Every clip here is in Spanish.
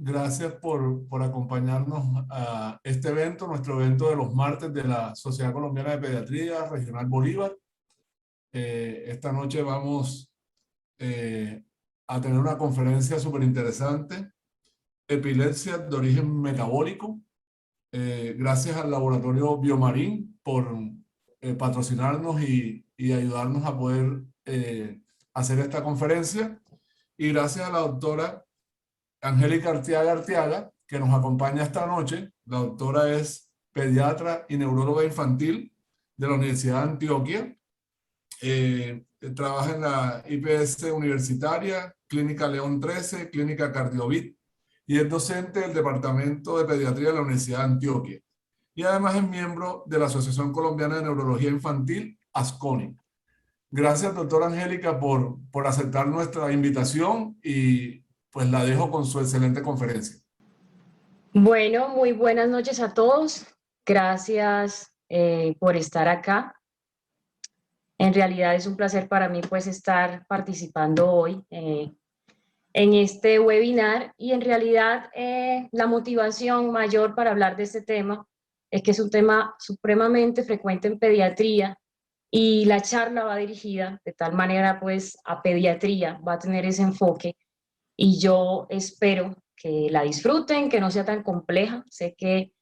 Gracias por acompañarnos a este evento, nuestro evento de los martes de la Sociedad Colombiana de Pediatría Regional Bolívar. Esta noche vamos a tener una conferencia súper interesante, epilepsia de origen metabólico. Gracias al laboratorio Biomarín por patrocinarnos y ayudarnos a poder hacer esta conferencia. Y gracias a la doctora Angélica Arteaga, que nos acompaña esta noche. La doctora es pediatra y neuróloga infantil de la Universidad de Antioquia. Trabaja en la IPS universitaria, Clínica León 13, Clínica Cardiovid, y es docente del Departamento de Pediatría de la Universidad de Antioquia. Y además es miembro de la Asociación Colombiana de Neurología Infantil, ASCONI. Gracias, doctora Angélica, por aceptar nuestra invitación y pues la dejo con su excelente conferencia. Bueno, muy buenas noches a todos. Gracias por estar acá. En realidad es un placer para mí pues estar participando hoy en este webinar y en realidad la motivación mayor para hablar de este tema es que es un tema supremamente frecuente en pediatría y la charla va dirigida de tal manera pues a pediatría, va a tener ese enfoque y yo espero que la disfruten, que no sea tan compleja. Sé que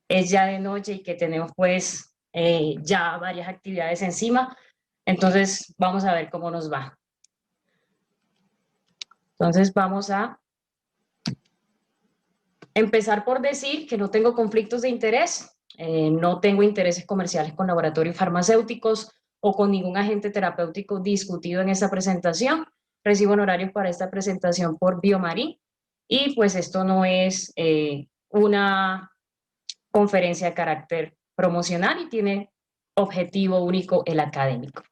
es ya de noche y que tenemos pues ya varias actividades encima, entonces vamos a ver cómo nos va. Entonces vamos a empezar por decir que no tengo conflictos de interés, no tengo intereses comerciales con laboratorios farmacéuticos o con ningún agente terapéutico discutido en esta presentación. Recibo honorarios para esta presentación por Biomarín y pues esto no es una conferencia de carácter promocional y tiene objetivo único el académico.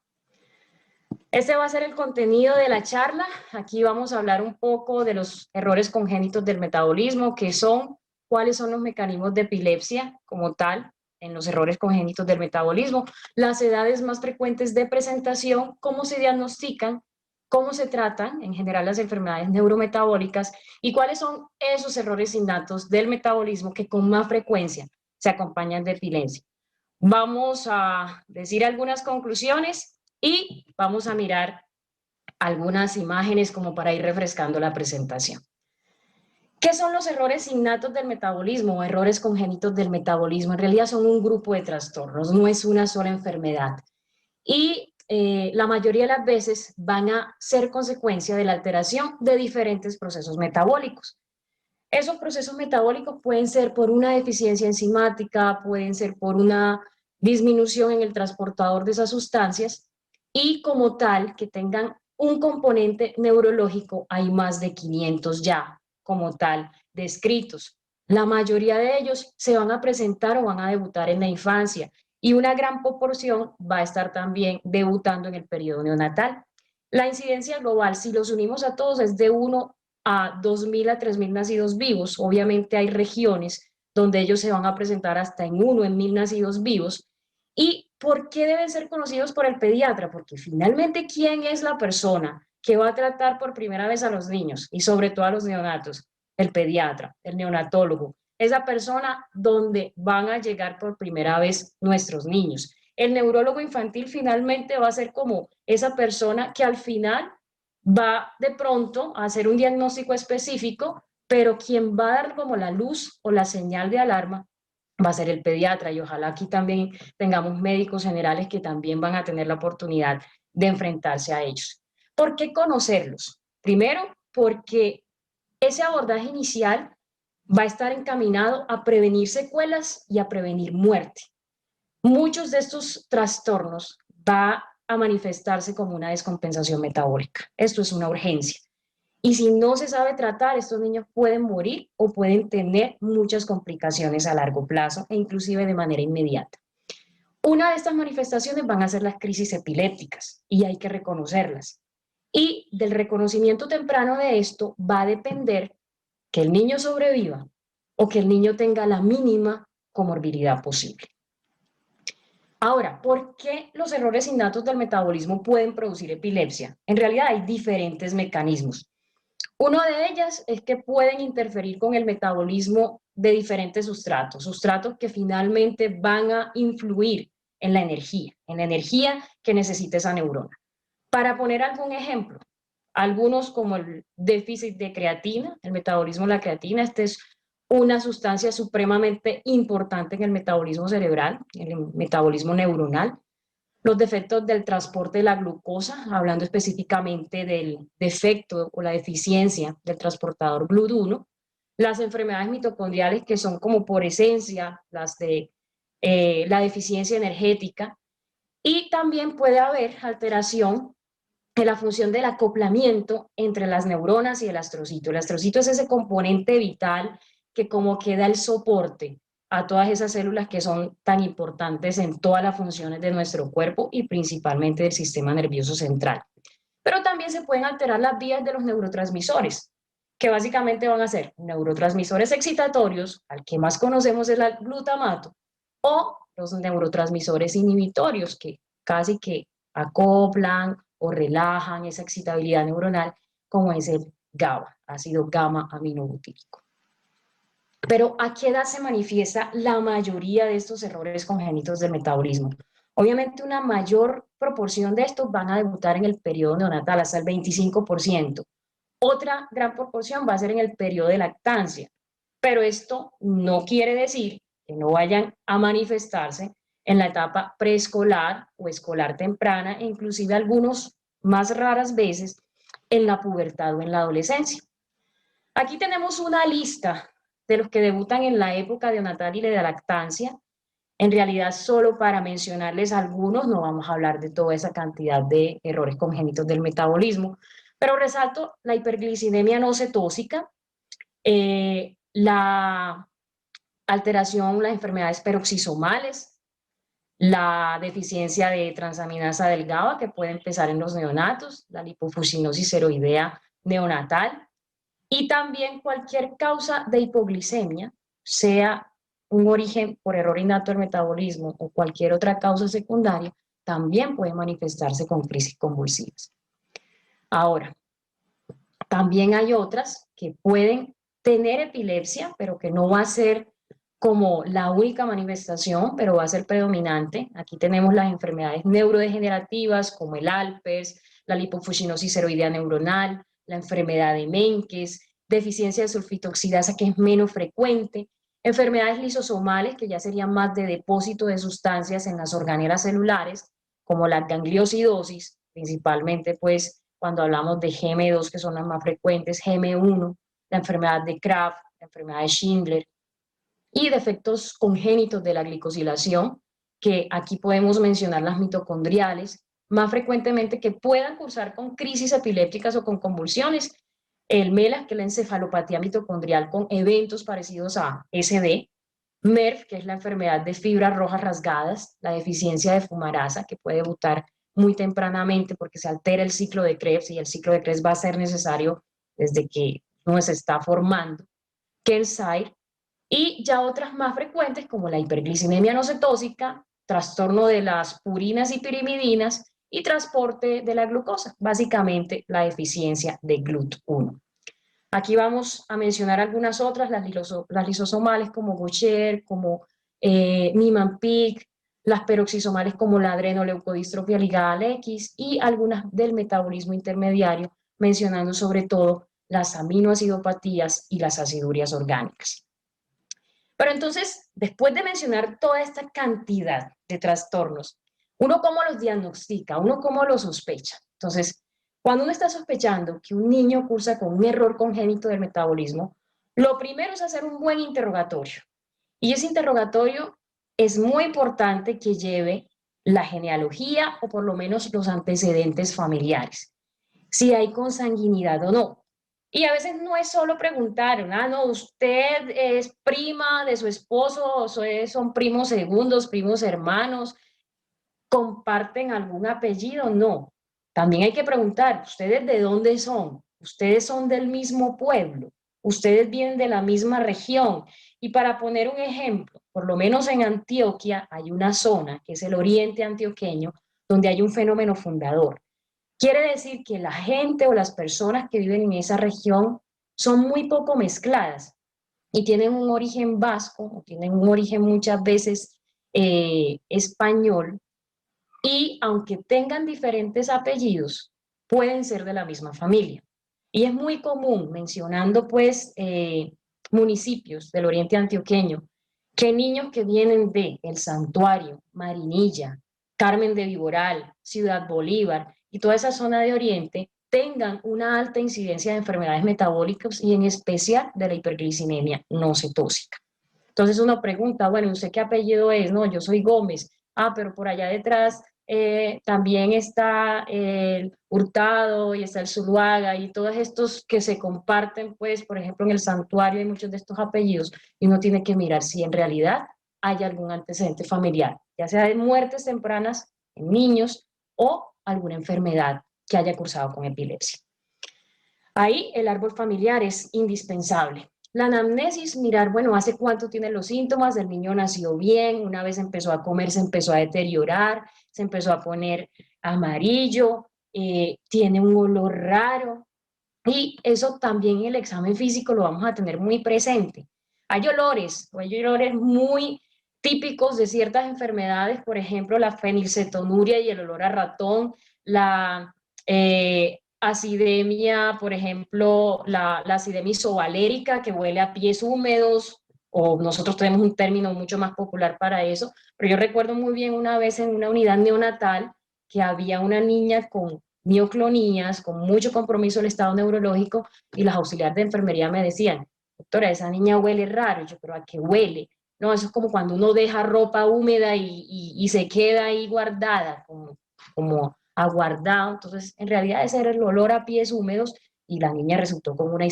Este va a ser el contenido de la charla. Aquí vamos a hablar un poco de los errores congénitos del metabolismo, qué son, cuáles son los mecanismos de epilepsia como tal en los errores congénitos del metabolismo, las edades más frecuentes de presentación, cómo se diagnostican, cómo se tratan en general las enfermedades neurometabólicas y cuáles son esos errores innatos del metabolismo que con más frecuencia se acompañan de epilepsia. Vamos a decir algunas conclusiones y vamos a mirar algunas imágenes como para ir refrescando la presentación. ¿Qué son los errores innatos del metabolismo o errores congénitos del metabolismo? En realidad son un grupo de trastornos, no es una sola enfermedad. Y la mayoría de las veces van a ser consecuencia de la alteración de diferentes procesos metabólicos. Esos procesos metabólicos pueden ser por una deficiencia enzimática, pueden ser por una disminución en el transportador de esas sustancias y como tal que tengan un componente neurológico, hay más de 500 ya como tal descritos. La mayoría de ellos se van a presentar o van a debutar en la infancia y una gran proporción va a estar también debutando en el periodo neonatal. La incidencia global, si los unimos a todos, es de 1 a 2.000 a 3.000 nacidos vivos. Obviamente hay regiones donde ellos se van a presentar hasta en 1 en 1.000 nacidos vivos. ¿Y por qué deben ser conocidos por el pediatra? Porque finalmente, ¿quién es la persona que va a tratar por primera vez a los niños y sobre todo a los neonatos? El pediatra, el neonatólogo, esa persona donde van a llegar por primera vez nuestros niños. El neurólogo infantil finalmente va a ser como esa persona que al final va de pronto a hacer un diagnóstico específico, pero quien va a dar como la luz o la señal de alarma va a ser el pediatra y ojalá aquí también tengamos médicos generales que también van a tener la oportunidad de enfrentarse a ellos. ¿Por qué conocerlos? Primero, porque ese abordaje inicial va a estar encaminado a prevenir secuelas y a prevenir muerte. Muchos de estos trastornos va a manifestarse como una descompensación metabólica. Esto es una urgencia. Y si no se sabe tratar, estos niños pueden morir o pueden tener muchas complicaciones a largo plazo e inclusive de manera inmediata. Una de estas manifestaciones van a ser las crisis epilépticas y hay que reconocerlas. Y del reconocimiento temprano de esto va a depender que el niño sobreviva o que el niño tenga la mínima comorbilidad posible. Ahora, ¿por qué los errores innatos del metabolismo pueden producir epilepsia? En realidad hay diferentes mecanismos. Una de ellas es que pueden interferir con el metabolismo de diferentes sustratos que finalmente van a influir en la energía que necesita esa neurona. Para poner algún ejemplo, algunos como el déficit de creatina, el metabolismo de la creatina, esta es una sustancia supremamente importante en el metabolismo cerebral, en el metabolismo neuronal. Los defectos del transporte de la glucosa, hablando específicamente del defecto o la deficiencia del transportador GLUT1, las enfermedades mitocondriales que son como por esencia las de la deficiencia energética, y también puede haber alteración en la función del acoplamiento entre las neuronas y el astrocito. El astrocito es ese componente vital que como que da el soporte a todas esas células que son tan importantes en todas las funciones de nuestro cuerpo y principalmente del sistema nervioso central. Pero también se pueden alterar las vías de los neurotransmisores, que básicamente van a ser neurotransmisores excitatorios, al que más conocemos es el glutamato, o los neurotransmisores inhibitorios, que casi que acoplan o relajan esa excitabilidad neuronal, como es el GABA, ácido gamma aminobutírico. Pero ¿a qué edad se manifiesta la mayoría de estos errores congénitos del metabolismo? Obviamente una mayor proporción de estos van a debutar en el periodo neonatal, hasta el 25%. Otra gran proporción va a ser en el periodo de lactancia, pero esto no quiere decir que no vayan a manifestarse en la etapa preescolar o escolar temprana, e inclusive algunos más raras veces en la pubertad o en la adolescencia. Aquí tenemos una lista de los que debutan en la época neonatal y de la lactancia. En realidad, solo para mencionarles algunos, no vamos a hablar de toda esa cantidad de errores congénitos del metabolismo, pero resalto la hiperglicemia no cetósica, la alteración, las enfermedades peroxisomales, la deficiencia de transaminasa del GABA, que puede empezar en los neonatos, la lipofuscinosis seroidea neonatal, y también cualquier causa de hipoglicemia, sea un origen por error innato del metabolismo o cualquier otra causa secundaria, también puede manifestarse con crisis convulsivas. Ahora, también hay otras que pueden tener epilepsia, pero que no va a ser como la única manifestación, pero va a ser predominante. Aquí tenemos las enfermedades neurodegenerativas como el Alpers, la lipofuscinosis seroidea neuronal, la enfermedad de Menkes, deficiencia de sulfitoxidasa que es menos frecuente, enfermedades lisosomales que ya serían más de depósito de sustancias en las organelas celulares, como la gangliosidosis, principalmente pues cuando hablamos de GM2, que son las más frecuentes, GM1, la enfermedad de Kraft, la enfermedad de Schindler, y defectos congénitos de la glicosilación, que aquí podemos mencionar las mitocondriales, más frecuentemente que puedan cursar con crisis epilépticas o con convulsiones, el MELAS, que es la encefalopatía mitocondrial con eventos parecidos a SD, MERF, que es la enfermedad de fibras rojas rasgadas, la deficiencia de fumarasa, que puede debutar muy tempranamente porque se altera el ciclo de Krebs, y el ciclo de Krebs va a ser necesario desde que no se está formando, Kearns-Sayre, y ya otras más frecuentes como la hiperglicemia no cetósica, trastorno de las purinas y pirimidinas y transporte de la glucosa, básicamente la deficiencia de GLUT1. Aquí vamos a mencionar algunas otras, las lisosomales como Gaucher, como Niemann-Pick, las peroxisomales como la adrenoleucodistrofia ligada al X, y algunas del metabolismo intermediario, mencionando sobre todo las aminoacidopatías y las acidurias orgánicas. Pero entonces, después de mencionar toda esta cantidad de trastornos, ¿uno cómo los diagnostica? ¿Uno cómo los sospecha? Entonces, cuando uno está sospechando que un niño cursa con un error congénito del metabolismo, lo primero es hacer un buen interrogatorio. Y ese interrogatorio es muy importante que lleve la genealogía o por lo menos los antecedentes familiares, si hay consanguinidad o no. Y a veces no es solo preguntar, ah, no, usted es prima de su esposo, o son primos segundos, primos hermanos, comparten algún apellido, no. También hay que preguntar, ¿ustedes de dónde son? ¿Ustedes son del mismo pueblo? ¿Ustedes vienen de la misma región? Y para poner un ejemplo, por lo menos en Antioquia hay una zona, que es el oriente antioqueño, donde hay un fenómeno fundador. Quiere decir que la gente o las personas que viven en esa región son muy poco mezcladas y tienen un origen vasco, o tienen un origen muchas veces español, y aunque tengan diferentes apellidos, pueden ser de la misma familia. Y es muy común, mencionando pues municipios del oriente antioqueño, que niños que vienen de El Santuario, Marinilla, Carmen de Viboral, Ciudad Bolívar y toda esa zona de oriente tengan una alta incidencia de enfermedades metabólicas y en especial de la hiperglicemia no cetósica. Entonces uno pregunta, bueno, ¿usted qué apellido es? No, yo soy Gómez. Ah, pero por allá detrás también está el Hurtado y está el Zuluaga y todos estos que se comparten, pues, por ejemplo, en el Santuario hay muchos de estos apellidos y uno tiene que mirar si en realidad hay algún antecedente familiar, ya sea de muertes tempranas en niños o alguna enfermedad que haya cursado con epilepsia. Ahí el árbol familiar es indispensable. La anamnesis, mirar, bueno, hace cuánto tienen los síntomas, el niño nació bien, una vez empezó a comer, se empezó a deteriorar, se empezó a poner amarillo, tiene un olor raro, y eso también en el examen físico lo vamos a tener muy presente. Hay olores muy típicos de ciertas enfermedades, por ejemplo, la fenilcetonuria y el olor a ratón, la acidemia, por ejemplo, la acidemia isovalérica que huele a pies húmedos, o nosotros tenemos un término mucho más popular para eso, pero yo recuerdo muy bien una vez en una unidad neonatal que había una niña con mioclonías, con mucho compromiso del estado neurológico, y las auxiliares de enfermería me decían, doctora, esa niña huele raro. Y yo, pero ¿a qué huele? No, eso es como cuando uno deja ropa húmeda y se queda ahí guardada, como aguardado. Entonces, en realidad ese era el olor a pies húmedos y la niña resultó con una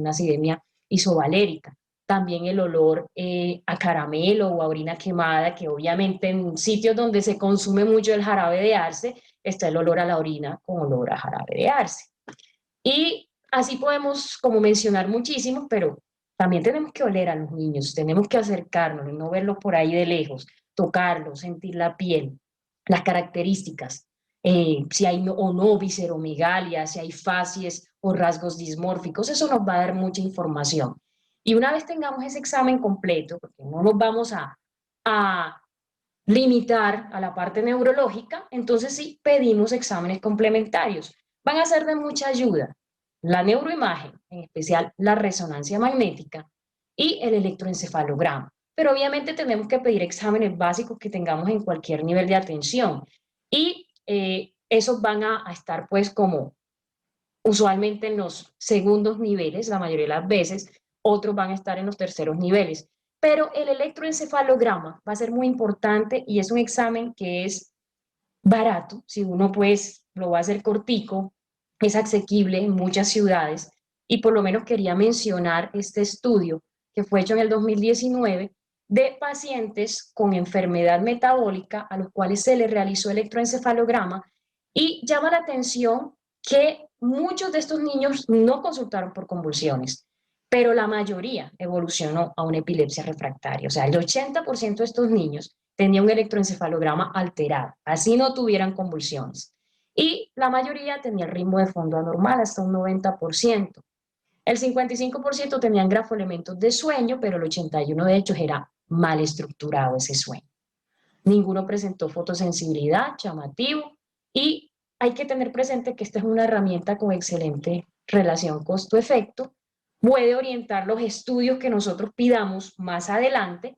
acidemia isovalérica. También el olor a caramelo o a orina quemada, que obviamente en sitios donde se consume mucho el jarabe de arce, está el olor a la orina con olor a jarabe de arce. Y así podemos como mencionar muchísimos, pero también tenemos que oler a los niños, tenemos que acercarnos, no verlos por ahí de lejos, tocarlos, sentir la piel, las características, si hay o no visceromegalia, si hay facies o rasgos dismórficos, eso nos va a dar mucha información. Y una vez tengamos ese examen completo, porque no nos vamos a limitar a la parte neurológica, entonces sí pedimos exámenes complementarios. Van a ser de mucha ayuda la neuroimagen, en especial la resonancia magnética y el electroencefalograma. Pero obviamente tenemos que pedir exámenes básicos que tengamos en cualquier nivel de atención y esos van a estar pues como usualmente en los segundos niveles, la mayoría de las veces, otros van a estar en los terceros niveles. Pero el electroencefalograma va a ser muy importante y es un examen que es barato, si uno pues lo va a hacer cortico, es asequible en muchas ciudades, y por lo menos quería mencionar este estudio que fue hecho en el 2019 de pacientes con enfermedad metabólica a los cuales se les realizó electroencefalograma, y llama la atención que muchos de estos niños no consultaron por convulsiones, pero la mayoría evolucionó a una epilepsia refractaria. O sea, el 80% de estos niños tenía un electroencefalograma alterado, así no tuvieran convulsiones. Y la mayoría tenía el ritmo de fondo anormal, hasta un 90%. El 55% tenían grafoelementos de sueño, pero el 81% de hecho era mal estructurado ese sueño. Ninguno presentó fotosensibilidad, llamativo, y hay que tener presente que esta es una herramienta con excelente relación costo-efecto, puede orientar los estudios que nosotros pidamos más adelante,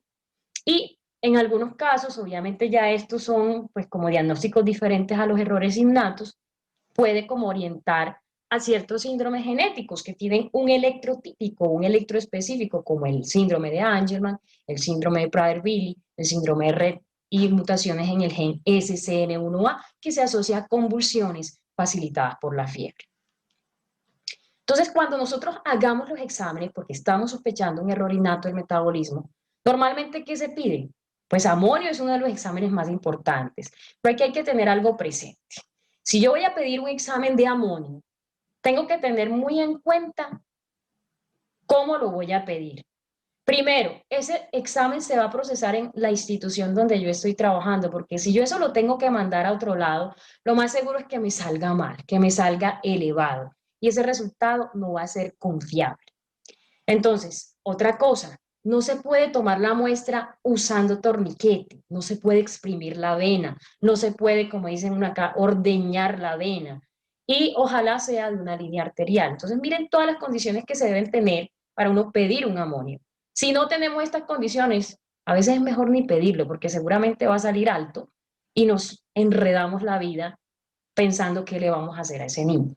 y en algunos casos, obviamente ya estos son pues como diagnósticos diferentes a los errores innatos, puede como orientar a ciertos síndromes genéticos que tienen un electrotípico, un electroespecífico, como el síndrome de Angelman, el síndrome de Prader-Willi, el síndrome de Rett, y mutaciones en el gen SCN1A que se asocia a convulsiones facilitadas por la fiebre. Entonces, cuando nosotros hagamos los exámenes, porque estamos sospechando un error innato del metabolismo, normalmente, ¿qué se pide? Pues amonio es uno de los exámenes más importantes, pero aquí hay que tener algo presente. Si yo voy a pedir un examen de amonio, tengo que tener muy en cuenta cómo lo voy a pedir. Primero, ese examen se va a procesar en la institución donde yo estoy trabajando, porque si yo eso lo tengo que mandar a otro lado, lo más seguro es que me salga mal, que me salga elevado, y ese resultado no va a ser confiable. Entonces, otra cosa, no se puede tomar la muestra usando torniquete, no se puede exprimir la vena, no se puede, como dicen acá, ordeñar la vena, y ojalá sea de una línea arterial. Entonces, miren todas las condiciones que se deben tener para uno pedir un amonio. Si no tenemos estas condiciones, a veces es mejor ni pedirlo, porque seguramente va a salir alto y nos enredamos la vida pensando qué le vamos a hacer a ese niño.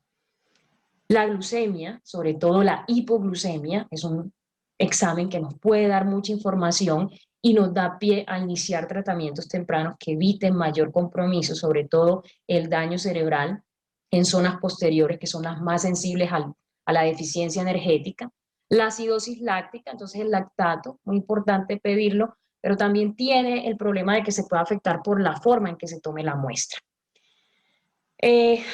La glucemia, sobre todo la hipoglucemia, es un examen que nos puede dar mucha información y nos da pie a iniciar tratamientos tempranos que eviten mayor compromiso, sobre todo el daño cerebral en zonas posteriores que son las más sensibles a la deficiencia energética. La acidosis láctica, entonces el lactato, muy importante pedirlo, pero también tiene el problema de que se puede afectar por la forma en que se tome la muestra.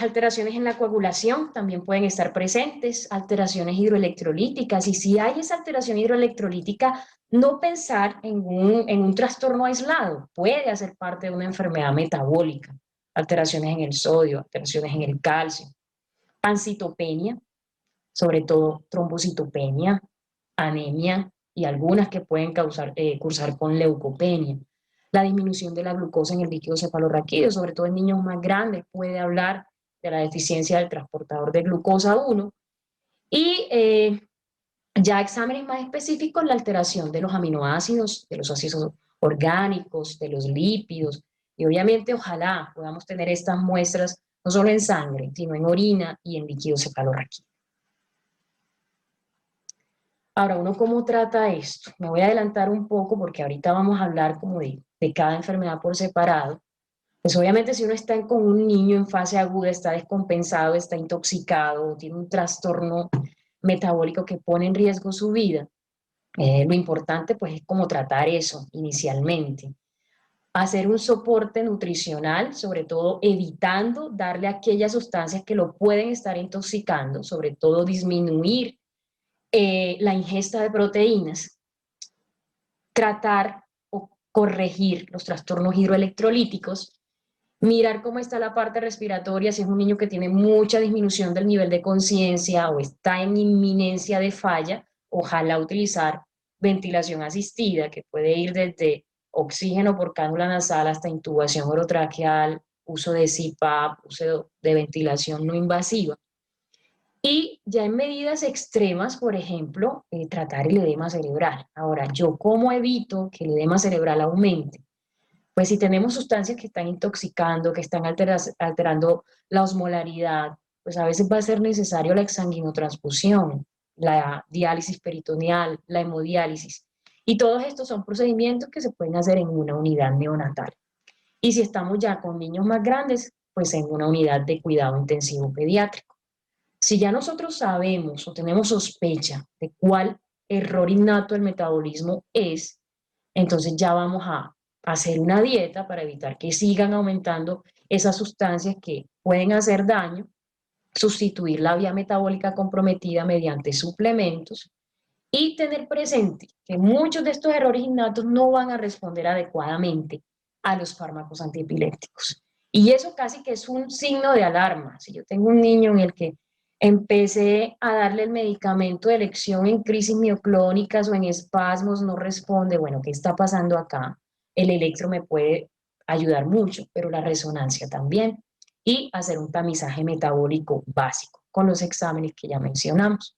Alteraciones en la coagulación también pueden estar presentes, alteraciones hidroelectrolíticas, y si hay esa alteración hidroelectrolítica, no pensar en un trastorno aislado, puede hacer parte de una enfermedad metabólica, alteraciones en el sodio, alteraciones en el calcio, pancitopenia, sobre todo trombocitopenia, anemia y algunas que pueden cursar con leucopenia. La disminución de la glucosa en el líquido cefalorraquídeo, sobre todo en niños más grandes, puede hablar de la deficiencia del transportador de glucosa 1. Y ya exámenes más específicos, la alteración de los aminoácidos, de los ácidos orgánicos, de los lípidos. Y obviamente, ojalá podamos tener estas muestras no solo en sangre, sino en orina y en líquido cefalorraquídeo. Ahora, ¿uno cómo trata esto? Me voy a adelantar un poco porque ahorita vamos a hablar como de cada enfermedad por separado. Pues obviamente si uno está con un niño en fase aguda, está descompensado, está intoxicado, tiene un trastorno metabólico que pone en riesgo su vida, lo importante pues es cómo tratar eso inicialmente. Hacer un soporte nutricional, sobre todo evitando darle aquellas sustancias que lo pueden estar intoxicando, sobre todo disminuir la ingesta de proteínas, tratar o corregir los trastornos hidroelectrolíticos, mirar cómo está la parte respiratoria, si es un niño que tiene mucha disminución del nivel de conciencia o está en inminencia de falla, ojalá utilizar ventilación asistida, que puede ir desde oxígeno por cánula nasal hasta intubación orotraqueal, uso de CPAP, uso de ventilación no invasiva. Y ya en medidas extremas, por ejemplo, tratar el edema cerebral. Ahora, ¿yo cómo evito que el edema cerebral aumente? Pues si tenemos sustancias que están intoxicando, que están alterando la osmolaridad, pues a veces va a ser necesario la exsanguinotransfusión, la diálisis peritoneal, la hemodiálisis. Y todos estos son procedimientos que se pueden hacer en una unidad neonatal. Y si estamos ya con niños más grandes, pues en una unidad de cuidado intensivo pediátrico. Si ya nosotros sabemos o tenemos sospecha de cuál error innato del metabolismo es, entonces ya vamos a hacer una dieta para evitar que sigan aumentando esas sustancias que pueden hacer daño, sustituir la vía metabólica comprometida mediante suplementos y tener presente que muchos de estos errores innatos no van a responder adecuadamente a los fármacos antiepilépticos. Y eso casi que es un signo de alarma. Si yo tengo un niño en el que empecé a darle el medicamento de elección en crisis mioclónicas o en espasmos, no responde, bueno, ¿qué está pasando acá? El electro me puede ayudar mucho, pero la resonancia también. Y hacer un tamizaje metabólico básico con los exámenes que ya mencionamos.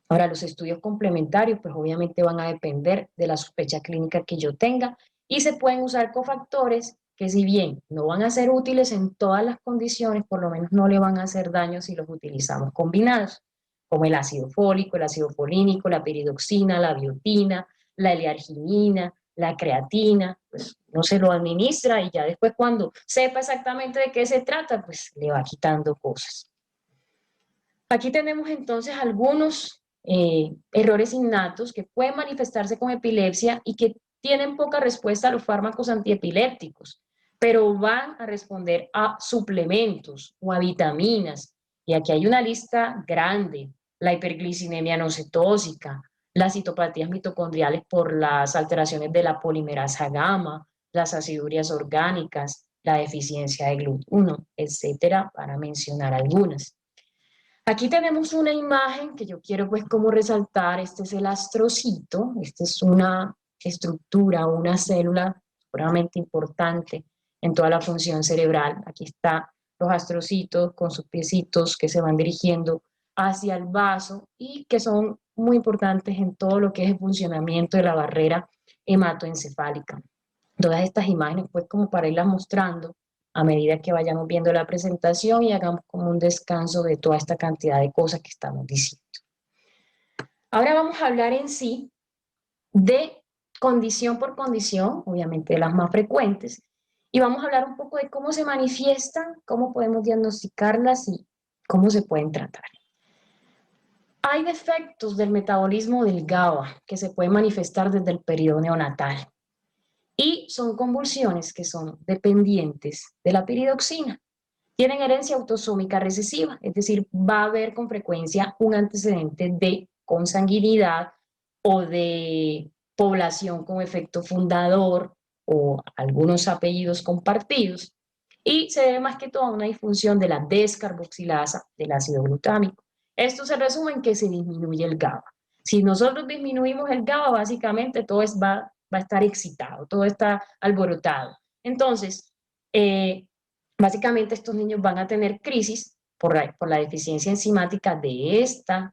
Ahora, los estudios complementarios, pues obviamente van a depender de la sospecha clínica que yo tenga y se pueden usar cofactores que si bien no van a ser útiles en todas las condiciones, por lo menos no le van a hacer daño si los utilizamos combinados, como el ácido fólico, el ácido folínico, la piridoxina, la biotina, la L-arginina, la creatina, pues no se lo administra y ya después cuando sepa exactamente de qué se trata, pues le va quitando cosas. Aquí tenemos entonces algunos errores innatos que pueden manifestarse con epilepsia y que tienen poca respuesta a los fármacos antiepilépticos, pero van a responder a suplementos o a vitaminas. Y aquí hay una lista grande: la hiperglicinemia no cetósica, las citopatías mitocondriales por las alteraciones de la polimerasa gamma, las acidurias orgánicas, la deficiencia de GLUT1, etcétera, para mencionar algunas. Aquí tenemos una imagen que yo quiero pues como resaltar. Este es el astrocito, esta es una estructura, una célula seguramente importante en toda la función cerebral. Aquí están los astrocitos con sus piecitos que se van dirigiendo hacia el vaso y que son muy importantes en todo lo que es el funcionamiento de la barrera hematoencefálica. Todas estas imágenes pues como para irlas mostrando a medida que vayamos viendo la presentación y hagamos como un descanso de toda esta cantidad de cosas que estamos diciendo. Ahora vamos a hablar en sí de condición por condición, obviamente de las más frecuentes, y vamos a hablar un poco de cómo se manifiestan, cómo podemos diagnosticarlas y cómo se pueden tratar. Hay defectos del metabolismo del GABA que se pueden manifestar desde el periodo neonatal y son convulsiones que son dependientes de la piridoxina. Tienen herencia autosómica recesiva, es decir, va a haber con frecuencia un antecedente de consanguinidad o de población con efecto fundador o algunos apellidos compartidos, y se debe más que todo a una disfunción de la descarboxilasa del ácido glutámico. Esto se resume en que se disminuye el GABA. Si nosotros disminuimos el GABA, básicamente todo va a estar excitado, todo está alborotado. Entonces, básicamente estos niños van a tener crisis por la deficiencia enzimática de esta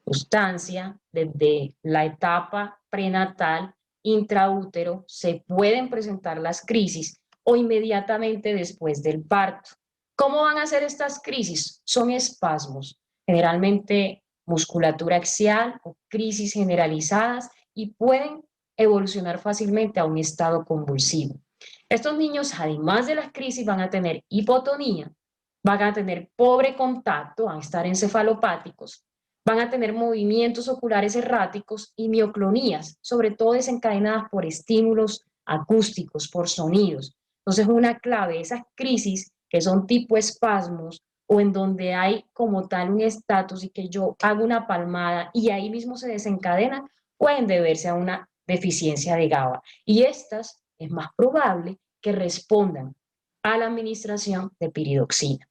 sustancia desde la etapa prenatal, intraútero, se pueden presentar las crisis o inmediatamente después del parto. ¿Cómo van a ser estas crisis? Son espasmos, generalmente musculatura axial o crisis generalizadas, y pueden evolucionar fácilmente a un estado convulsivo. Estos niños, además de las crisis, van a tener hipotonía, van a tener pobre contacto, van a estar encefalopáticos, van a tener movimientos oculares erráticos y mioclonías, sobre todo desencadenadas por estímulos acústicos, por sonidos. Entonces, una clave, esas crisis que son tipo espasmos o en donde hay como tal un estatus y que yo hago una palmada y ahí mismo se desencadenan, pueden deberse a una deficiencia de GABA. Y estas es más probable que respondan a la administración de piridoxina.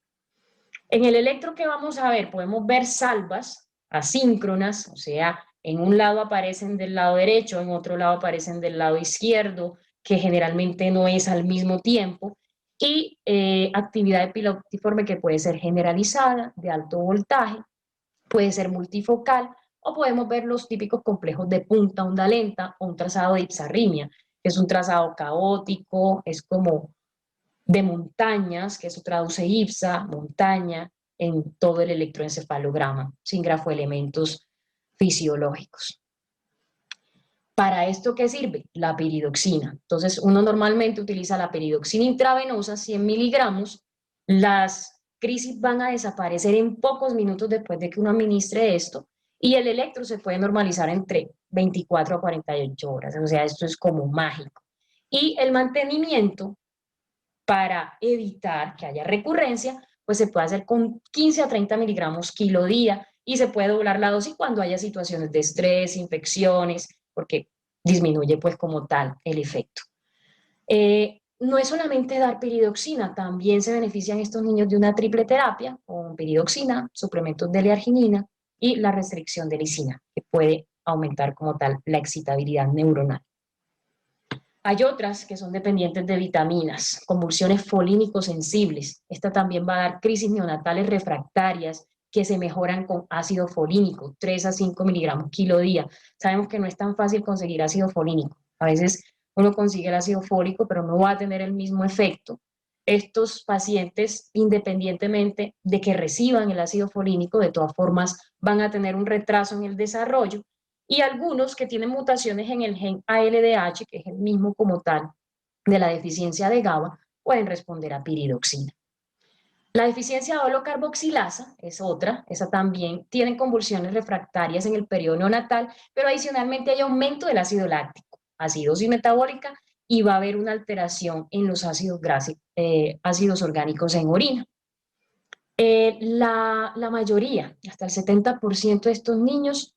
En el electro que vamos a ver, podemos ver salvas asíncronas, o sea, en un lado aparecen del lado derecho, en otro lado aparecen del lado izquierdo, que generalmente no es al mismo tiempo, y actividad epiléptiforme que puede ser generalizada, de alto voltaje, puede ser multifocal, o podemos ver los típicos complejos de punta, onda lenta, o un trazado de ipsarritmia, que es un trazado caótico, es como de montañas, que eso traduce IPSA, montaña, en todo el electroencefalograma, sin grafoelementos fisiológicos. ¿Para esto qué sirve? La piridoxina. Entonces, uno normalmente utiliza la piridoxina intravenosa, 100 miligramos. Las crisis van a desaparecer en pocos minutos después de que uno administre esto, y el electro se puede normalizar entre 24 a 48 horas. O sea, esto es como mágico. Y el mantenimiento, para evitar que haya recurrencia, pues se puede hacer con 15 a 30 miligramos kilo día, y se puede doblar la dosis cuando haya situaciones de estrés, infecciones, porque disminuye pues como tal el efecto. No es solamente dar piridoxina, también se benefician estos niños de una triple terapia con piridoxina, suplementos de L-arginina y la restricción de lisina, que puede aumentar como tal la excitabilidad neuronal. Hay otras que son dependientes de vitaminas, convulsiones folínico-sensibles. Esta también va a dar crisis neonatales refractarias que se mejoran con ácido folínico, 3 a 5 miligramos kilo día. Sabemos que no es tan fácil conseguir ácido folínico. A veces uno consigue el ácido fólico, pero no va a tener el mismo efecto. Estos pacientes, independientemente de que reciban el ácido folínico, de todas formas van a tener un retraso en el desarrollo, y algunos que tienen mutaciones en el gen ALDH, que es el mismo como tal de la deficiencia de GABA, pueden responder a piridoxina. La deficiencia de holocarboxilasa es otra, esa también tiene convulsiones refractarias en el periodo neonatal, pero adicionalmente hay aumento del ácido láctico, acidosis metabólica, y va a haber una alteración en los ácidos orgánicos en orina. La mayoría, hasta el 70% de estos niños,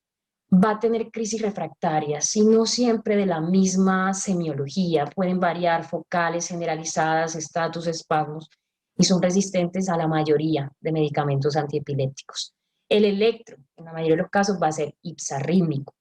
va a tener crisis refractarias, y no siempre de la misma semiología. Pueden variar focales, generalizadas, estatus, espasmos, y son resistentes a la mayoría de medicamentos antiepilépticos. El electro, en la mayoría de los casos, va a ser ipsarrítmico.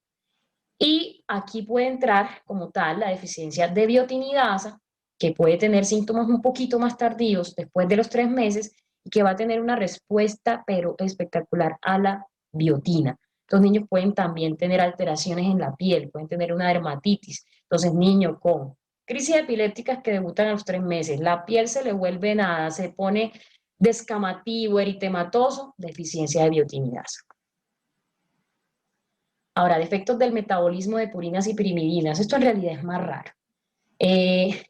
Y aquí puede entrar como tal la deficiencia de biotinidasa, que puede tener síntomas un poquito más tardíos, después de los 3 meses, y que va a tener una respuesta, pero espectacular, a la biotina. Los niños pueden también tener alteraciones en la piel, pueden tener una dermatitis. Entonces, niños con crisis epilépticas que debutan a los 3 meses, la piel se le vuelve nada, se pone descamativo, eritematoso, deficiencia de biotinidasa. Ahora, defectos del metabolismo de purinas y pirimidinas. Esto en realidad es más raro.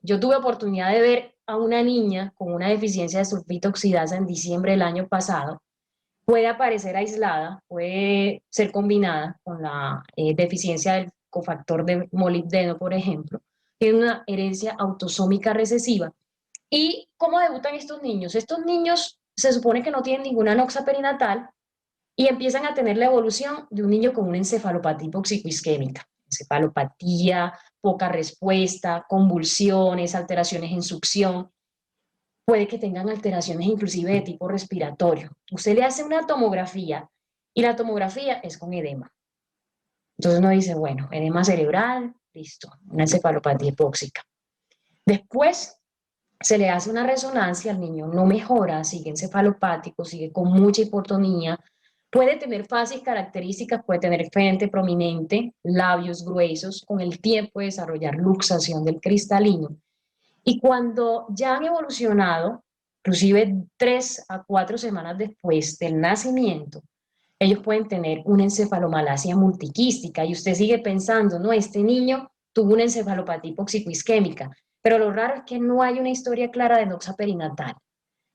Yo tuve oportunidad de ver a una niña con una deficiencia de sulfito oxidasa en diciembre del año pasado. Puede aparecer aislada, puede ser combinada con la deficiencia del cofactor de molibdeno, por ejemplo. Tiene una herencia autosómica recesiva. ¿Y cómo debutan estos niños? Estos niños se supone que no tienen ninguna anoxa perinatal, y empiezan a tener la evolución de un niño con una encefalopatía hipoxicoisquémica. Encefalopatía, poca respuesta, convulsiones, alteraciones en succión. Puede que tengan alteraciones inclusive de tipo respiratorio. Usted le hace una tomografía y la tomografía es con edema. Entonces uno dice, bueno, edema cerebral, listo, una encefalopatía hipóxica. Después se le hace una resonancia, el niño no mejora, sigue encefalopático, sigue con mucha hipotonía, puede tener fases características, puede tener frente prominente, labios gruesos, con el tiempo puede desarrollar luxación del cristalino. Y cuando ya han evolucionado, inclusive 3 a 4 semanas después del nacimiento, ellos pueden tener una encefalomalacia multiquística, y usted sigue pensando, no, este niño tuvo una encefalopatía hipoxicoisquémica, pero lo raro es que no hay una historia clara de anoxa perinatal.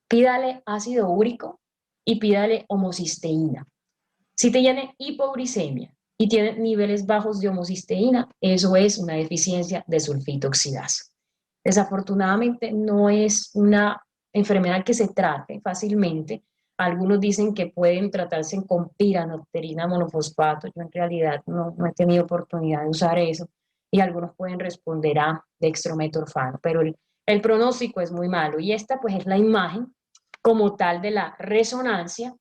Pídale ácido úrico y pídale homocisteína. Si tiene hipoglicemia y tiene niveles bajos de homocisteína, eso es una deficiencia de sulfito oxidasa. Desafortunadamente no es una enfermedad que se trate fácilmente. Algunos dicen que pueden tratarse con piranocterina monofosfato. Yo en realidad no he tenido oportunidad de usar eso. Y algunos pueden responder a dextrometorfano, pero el pronóstico es muy malo. Y esta pues es la imagen como tal de la resonancia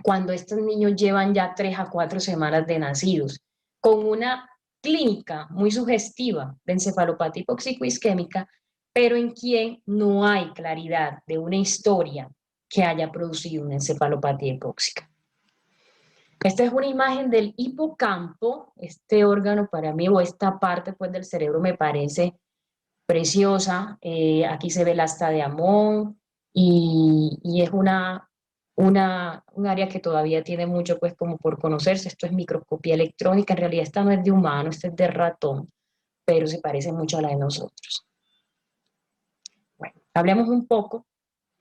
cuando estos niños llevan ya 3 a 4 semanas de nacidos, con una clínica muy sugestiva de encefalopatía hipoxicoisquémica, pero en quien no hay claridad de una historia que haya producido una encefalopatía hipóxica. Esta es una imagen del hipocampo. Este órgano para mí, o esta parte pues del cerebro, me parece preciosa. Aquí se ve el asta de Amón, y es un área que todavía tiene mucho pues como por conocerse. Esto es microscopía electrónica. En realidad esta no es de humano, esta es de ratón, pero se parece mucho a la de nosotros. Bueno, hablemos un poco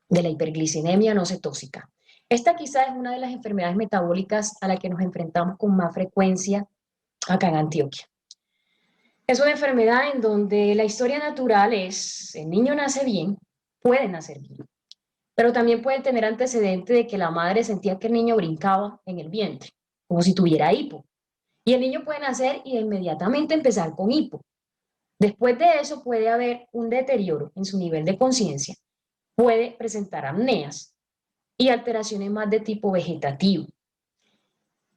de la hiperglicemia no cetóxica. Esta quizás es una de las enfermedades metabólicas a la que nos enfrentamos con más frecuencia acá en Antioquia. Es una enfermedad en donde la historia natural es, el niño nace bien, puede nacer bien, pero también puede tener antecedente de que la madre sentía que el niño brincaba en el vientre, como si tuviera hipo. Y el niño puede nacer y inmediatamente empezar con hipo. Después de eso puede haber un deterioro en su nivel de conciencia, puede presentar apneas y alteraciones más de tipo vegetativo.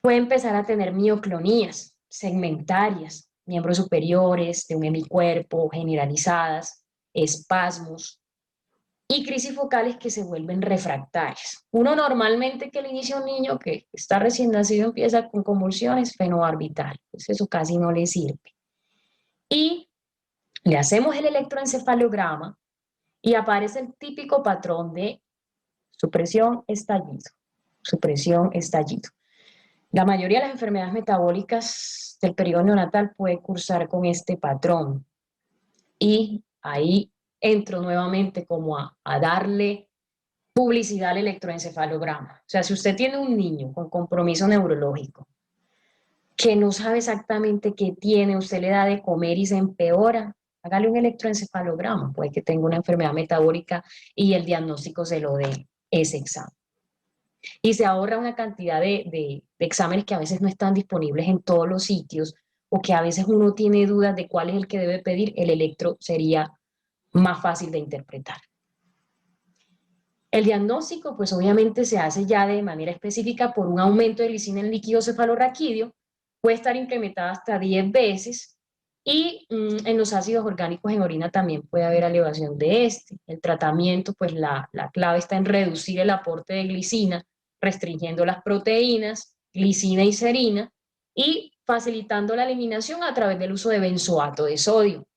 Puede empezar a tener mioclonías segmentarias, miembros superiores de un hemicuerpo, generalizadas, espasmos y crisis focales que se vuelven refractarias. Uno normalmente que le inicia a un niño que está recién nacido empieza con convulsiones fenobarbital, pues eso casi no le sirve. Y le hacemos el electroencefalograma y aparece el típico patrón de supresión, estallido, supresión, estallido. La mayoría de las enfermedades metabólicas del periodo neonatal puede cursar con este patrón. Y ahí entro nuevamente como a darle publicidad al electroencefalograma. O sea, si usted tiene un niño con compromiso neurológico que no sabe exactamente qué tiene, usted le da de comer y se empeora, hágale un electroencefalograma. Puede que tenga una enfermedad metabólica y el diagnóstico se lo dé ese examen. Y se ahorra una cantidad de exámenes que a veces no están disponibles en todos los sitios o que a veces uno tiene dudas de cuál es el que debe pedir, el electro sería más fácil de interpretar. El diagnóstico, pues obviamente se hace ya de manera específica por un aumento de glicina en líquido cefalorraquídeo, puede estar incrementada hasta 10 veces, y en los ácidos orgánicos en orina también puede haber elevación de este. El tratamiento, pues la clave está en reducir el aporte de glicina, restringiendo las proteínas, glicina y serina, y facilitando la eliminación a través del uso de benzoato de sodio.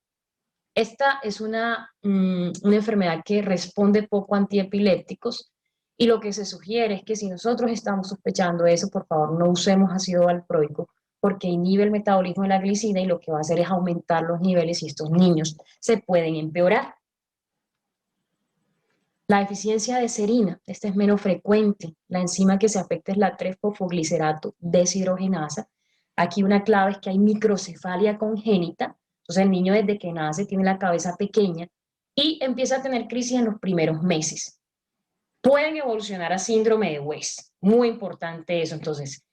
Esta es una enfermedad que responde poco a antiepilépticos, y lo que se sugiere es que si nosotros estamos sospechando eso, por favor no usemos ácido valproico, porque inhibe el metabolismo de la glicina y lo que va a hacer es aumentar los niveles y estos niños se pueden empeorar. La deficiencia de serina, esta es menos frecuente. La enzima que se afecta es la 3-fosfoglicerato deshidrogenasa. Aquí una clave es que hay microcefalia congénita. Entonces el niño desde que nace tiene la cabeza pequeña y empieza a tener crisis en los primeros meses. Pueden evolucionar a síndrome de West. Muy importante eso. Entonces,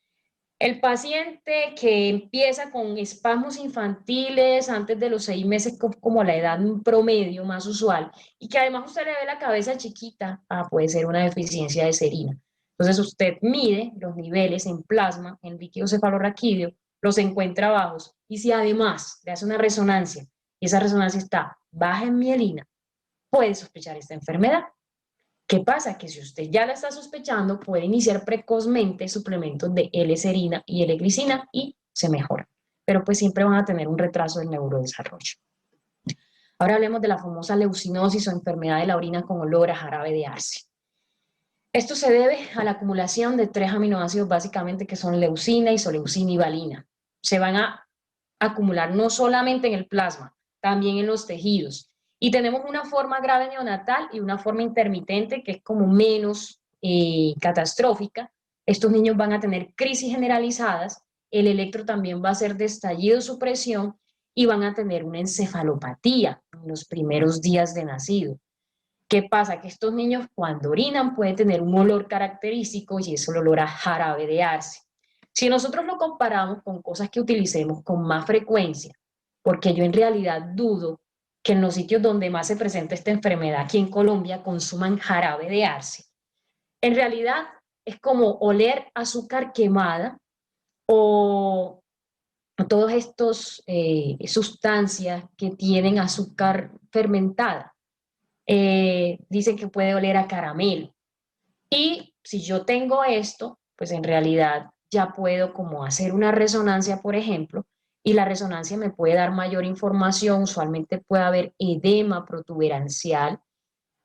el paciente que empieza con espasmos infantiles antes de los 6 meses, como la edad promedio más usual, y que además usted le ve la cabeza chiquita, puede ser una deficiencia de serina. Entonces usted mide los niveles en plasma, en líquido cefalorraquídeo, los encuentra bajos, y si además le hace una resonancia, y esa resonancia está baja en mielina, puede sospechar esta enfermedad. ¿Qué pasa? Que si usted ya la está sospechando, puede iniciar precozmente suplementos de L-serina y L-glicina y se mejora. Pero pues siempre van a tener un retraso del neurodesarrollo. Ahora hablemos de la famosa leucinosis o enfermedad de la orina con olor a jarabe de arce. Esto se debe a la acumulación de 3 aminoácidos básicamente, que son leucina, isoleucina y valina. Se van a acumular no solamente en el plasma, también en los tejidos. Y tenemos una forma grave neonatal y una forma intermitente que es como menos catastrófica. Estos niños van a tener crisis generalizadas, el electro también va a ser de estallido supresión y van a tener una encefalopatía en los primeros días de nacido. ¿Qué pasa? Que estos niños cuando orinan pueden tener un olor característico y es el olor a jarabe de arce. Si nosotros lo comparamos con cosas que utilicemos con más frecuencia, porque yo en realidad dudo que en los sitios donde más se presenta esta enfermedad, aquí en Colombia, consuman jarabe de arce. En realidad es como oler azúcar quemada o todas estas sustancias que tienen azúcar fermentada. Dicen que puede oler a caramelo. Y si yo tengo esto, pues en realidad ya puedo como hacer una resonancia, por ejemplo, y la resonancia me puede dar mayor información. Usualmente puede haber edema protuberancial,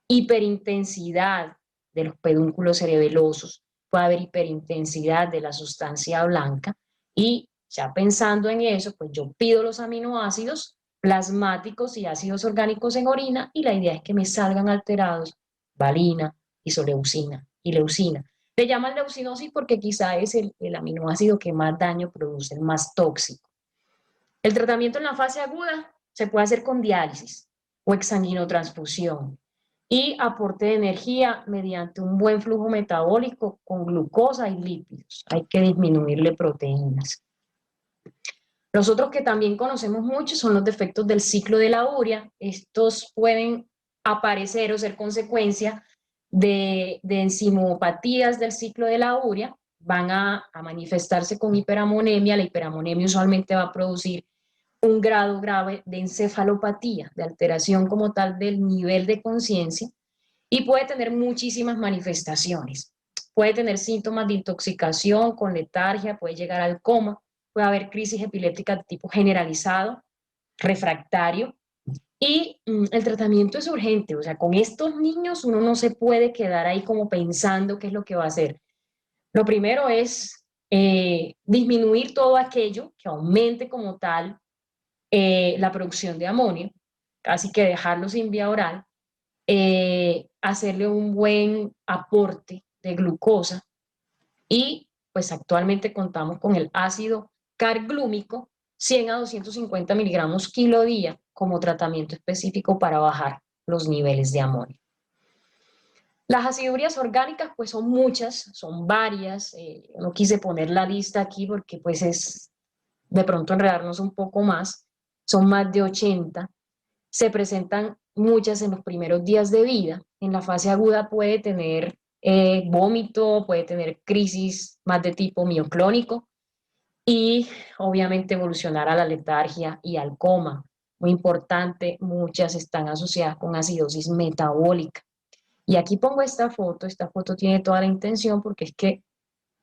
hiperintensidad de los pedúnculos cerebelosos, puede haber hiperintensidad de la sustancia blanca, y ya pensando en eso, pues yo pido los aminoácidos plasmáticos y ácidos orgánicos en orina, y la idea es que me salgan alterados valina, isoleucina y leucina. Le llaman leucinosis porque quizá es el aminoácido que más daño produce, el más tóxico. El tratamiento en la fase aguda se puede hacer con diálisis o exsanguinotransfusión y aporte de energía mediante un buen flujo metabólico con glucosa y lípidos. Hay que disminuirle proteínas. Los otros que también conocemos mucho son los defectos del ciclo de la urea. Estos pueden aparecer o ser consecuencia de enzimopatías del ciclo de la urea. Van a manifestarse con hiperamonemia. La hiperamonemia usualmente va a producir un grado grave de encefalopatía, de alteración como tal del nivel de conciencia, y puede tener muchísimas manifestaciones. Puede tener síntomas de intoxicación con letargia, puede llegar al coma, puede haber crisis epiléptica de tipo generalizado, refractario, y el tratamiento es urgente. O sea, con estos niños uno no se puede quedar ahí como pensando qué es lo que va a hacer. Lo primero es disminuir todo aquello que aumente como tal la producción de amonio, así que dejarlo sin vía oral, hacerle un buen aporte de glucosa, y pues actualmente contamos con el ácido carglúmico 100 a 250 miligramos kilo día como tratamiento específico para bajar los niveles de amonio. Las acidurías orgánicas pues son muchas, son varias, no quise poner la lista aquí porque pues es de pronto enredarnos un poco más, son más de 80, se presentan muchas en los primeros días de vida, en la fase aguda puede tener vómito, puede tener crisis más de tipo mioclónico y obviamente evolucionar a la letargia y al coma. Muy importante, muchas están asociadas con acidosis metabólica. Y aquí pongo esta foto tiene toda la intención porque es que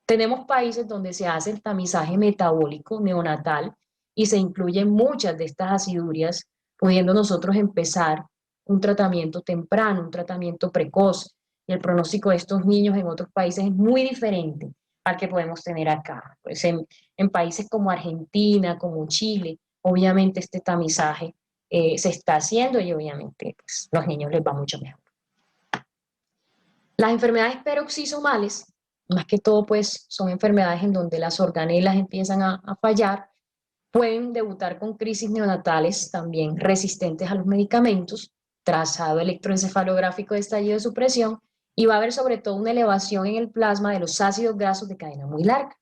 tenemos países donde se hace el tamizaje metabólico neonatal y se incluyen muchas de estas acidurias, pudiendo nosotros empezar un tratamiento temprano, un tratamiento precoz. Y el pronóstico de estos niños en otros países es muy diferente al que podemos tener acá. Pues en países como Argentina, como Chile, obviamente este tamizaje se está haciendo y obviamente pues, los niños les va mucho mejor. Las enfermedades peroxisomales, más que todo, pues son enfermedades en donde las organelas empiezan a fallar, pueden debutar con crisis neonatales también resistentes a los medicamentos, trazado electroencefalográfico de estallido de supresión, y va a haber sobre todo una elevación en el plasma de los ácidos grasos de cadena muy larga.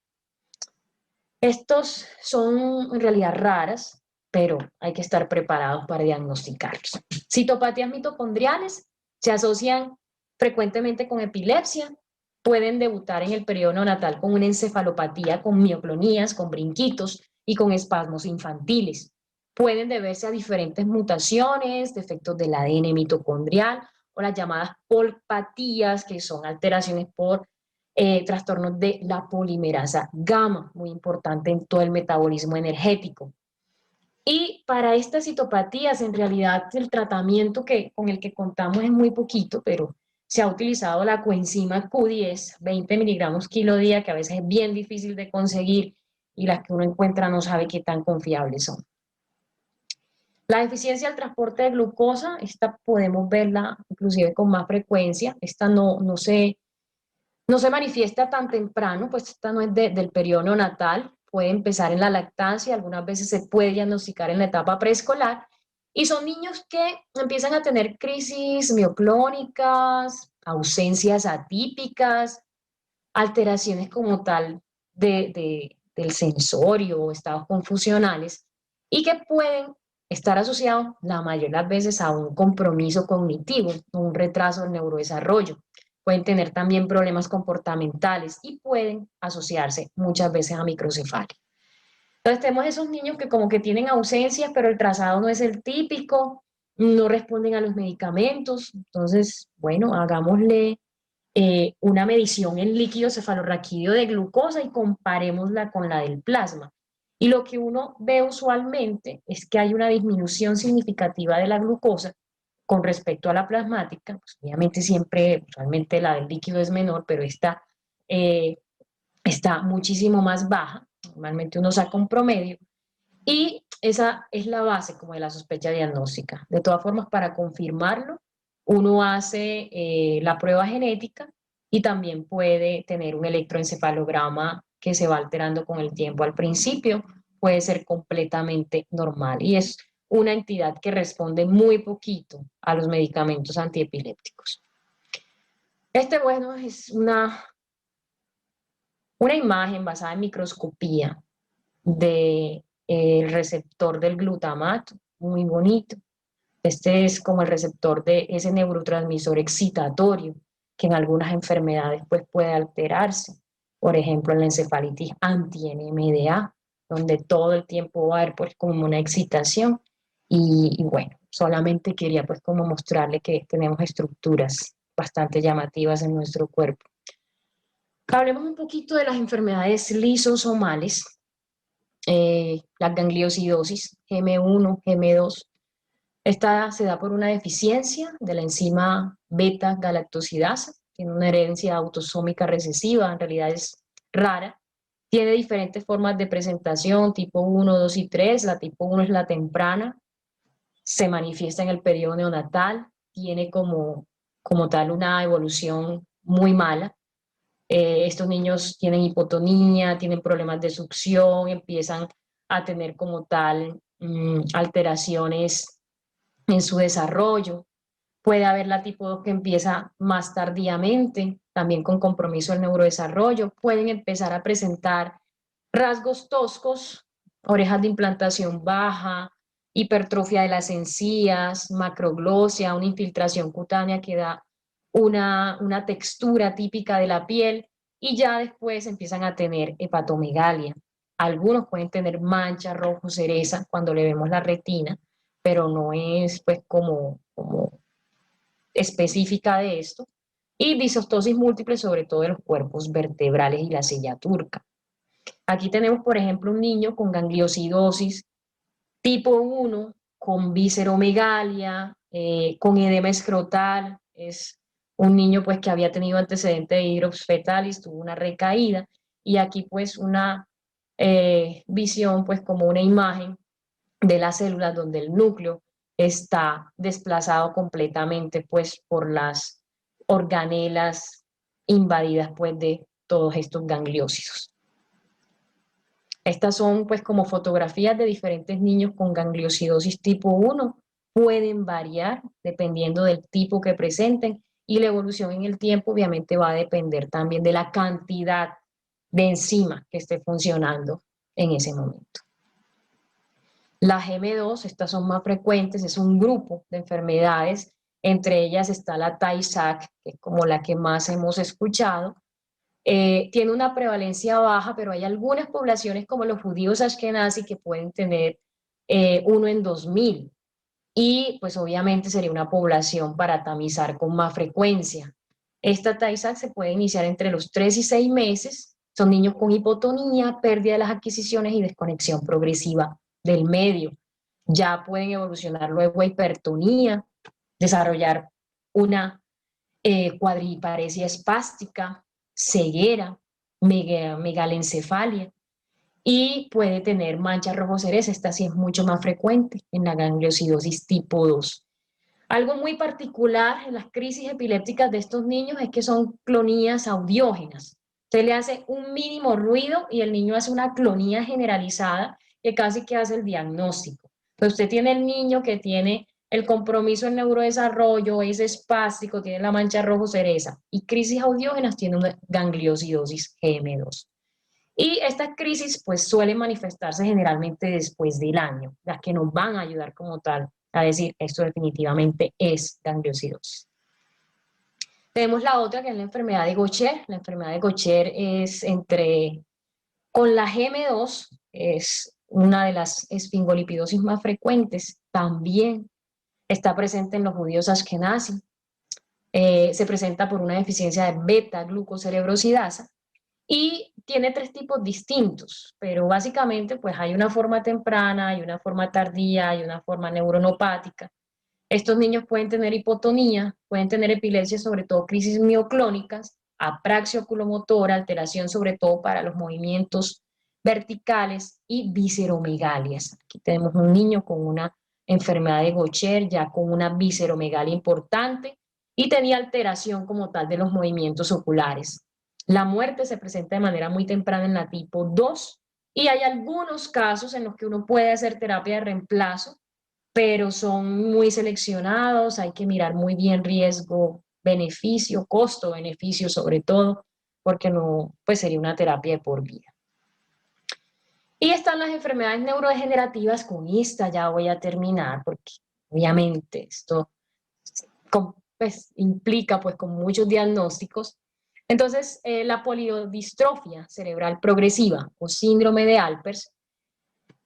Estos son en realidad raras, pero hay que estar preparados para diagnosticarlos. Citopatías mitocondriales se asocian frecuentemente con epilepsia, pueden debutar en el periodo neonatal con una encefalopatía, con mioclonías, con brinquitos y con espasmos infantiles. Pueden deberse a diferentes mutaciones, defectos del ADN mitocondrial o las llamadas polpatías, que son alteraciones por trastornos de la polimerasa gamma, muy importante en todo el metabolismo energético. Y para estas citopatías, en realidad, el tratamiento con el que contamos es muy poquito, pero se ha utilizado la coenzima Q10, 20 miligramos kilo día, que a veces es bien difícil de conseguir y las que uno encuentra no sabe qué tan confiables son. La deficiencia del transporte de glucosa, esta podemos verla inclusive con más frecuencia, esta no se manifiesta tan temprano, pues esta no es del periodo neonatal, puede empezar en la lactancia, algunas veces se puede diagnosticar en la etapa preescolar, y son niños que empiezan a tener crisis mioclónicas, ausencias atípicas, alteraciones como tal del sensorio, estados confusionales, y que pueden estar asociados la mayoría de las veces a un compromiso cognitivo, un retraso del neurodesarrollo. Pueden tener también problemas comportamentales y pueden asociarse muchas veces a microcefalia. Entonces tenemos esos niños que como que tienen ausencias, pero el trazado no es el típico, no responden a los medicamentos. Entonces, bueno, hagámosle una medición en líquido cefalorraquídeo de glucosa y comparémosla con la del plasma. Y lo que uno ve usualmente es que hay una disminución significativa de la glucosa con respecto a la plasmática. Pues obviamente siempre, usualmente la del líquido es menor, pero esta está muchísimo más baja. Normalmente uno saca un promedio y esa es la base como de la sospecha diagnóstica. De todas formas, para confirmarlo, uno hace la prueba genética y también puede tener un electroencefalograma que se va alterando con el tiempo. Al principio puede ser completamente normal y es una entidad que responde muy poquito a los medicamentos antiepilépticos. Bueno, es una imagen basada en microscopía del receptor del glutamato, muy bonito. Este es como el receptor de ese neurotransmisor excitatorio que en algunas enfermedades pues, puede alterarse. Por ejemplo, en la encefalitis anti-NMDA, donde todo el tiempo va a haber pues, como una excitación. Y bueno, solamente quería pues como mostrarle que tenemos estructuras bastante llamativas en nuestro cuerpo. Hablemos un poquito de las enfermedades lisosomales, la gangliosidosis, GM1, GM2. Esta se da por una deficiencia de la enzima beta-galactosidasa, tiene una herencia autosómica recesiva, en realidad es rara. Tiene diferentes formas de presentación, tipo 1, 2 y 3. La tipo 1 es la temprana, se manifiesta en el periodo neonatal, tiene como tal una evolución muy mala. Estos niños tienen hipotonía, tienen problemas de succión, empiezan a tener como tal alteraciones en su desarrollo, Puede haber la tipo 2 que empieza más tardíamente, también con compromiso del neurodesarrollo. Pueden empezar a presentar rasgos toscos, orejas de implantación baja, hipertrofia de las encías, macroglosia, una infiltración cutánea que da una textura típica de la piel, y ya después empiezan a tener hepatomegalia. Algunos pueden tener mancha rojo cereza cuando le vemos la retina, pero no es pues como específica de esto, y disostosis múltiple, sobre todo de los cuerpos vertebrales y la silla turca. Aquí tenemos, por ejemplo, un niño con gangliosidosis tipo 1, con visceromegalia, con edema escrotal. Es un niño pues que había tenido antecedente de hidrops fetalis, tuvo una recaída, y aquí pues una visión pues como una imagen de las células donde el núcleo está desplazado completamente pues por las organelas invadidas pues de todos estos gangliósidos. Estas son pues como fotografías de diferentes niños con gangliosidosis tipo 1. Pueden variar dependiendo del tipo que presenten, y la evolución en el tiempo obviamente va a depender también de la cantidad de enzima que esté funcionando en ese momento. La GM2, estas son más frecuentes, es un grupo de enfermedades, entre ellas está la Tay-Sachs, que es como la que más hemos escuchado. Tiene una prevalencia baja, pero hay algunas poblaciones como los judíos ashkenazi que pueden tener 1 en 2000, y pues obviamente sería una población para tamizar con más frecuencia. Esta Tay-Sachs se puede iniciar entre los 3 y 6 meses, son niños con hipotonía, pérdida de las adquisiciones y desconexión progresiva del medio. Ya pueden evolucionar luego a hipertonía, desarrollar una cuadriparesia espástica, ceguera, megalencefalia, y puede tener mancha rojo cereza. Esta sí es mucho más frecuente en la gangliosidosis tipo 2. Algo muy particular en las crisis epilépticas de estos niños es que son clonías audiógenas. Se le hace un mínimo ruido y el niño hace una clonía generalizada que casi que hace el diagnóstico. Entonces usted tiene el niño que tiene el compromiso en neurodesarrollo, es espástico, tiene la mancha rojo cereza, y crisis audiógenas, tiene una gangliosidosis GM2. Y estas crisis pues suelen manifestarse generalmente después del año, las que nos van a ayudar como tal a decir esto definitivamente es gangliosidosis. Tenemos la otra, que es la enfermedad de Gaucher. La enfermedad de Gaucher es con la GM2, es una de las esfingolipidosis más frecuentes. También está presente en los judíos ashkenazi. Se presenta por una deficiencia de beta-glucocerebrosidasa, y tiene 3 tipos distintos, pero básicamente pues hay una forma temprana, hay una forma tardía, hay una forma neuronopática. Estos niños pueden tener hipotonía, pueden tener epilepsia, sobre todo crisis mioclónicas, apraxia oculomotora, alteración sobre todo para los movimientos verticales, y visceromegalias. Aquí tenemos un niño con una enfermedad de Gaucher, ya con una visceromegalia importante, y tenía alteración como tal de los movimientos oculares. La muerte se presenta de manera muy temprana en la tipo 2, y hay algunos casos en los que uno puede hacer terapia de reemplazo, pero son muy seleccionados, hay que mirar muy bien riesgo, beneficio, costo, beneficio sobre todo, porque no, pues sería una terapia de por vida. Y están las enfermedades neurodegenerativas. Con esta ya voy a terminar, porque obviamente esto pues, implica pues con muchos diagnósticos. Entonces, la polidodistrofia cerebral progresiva o síndrome de Alpers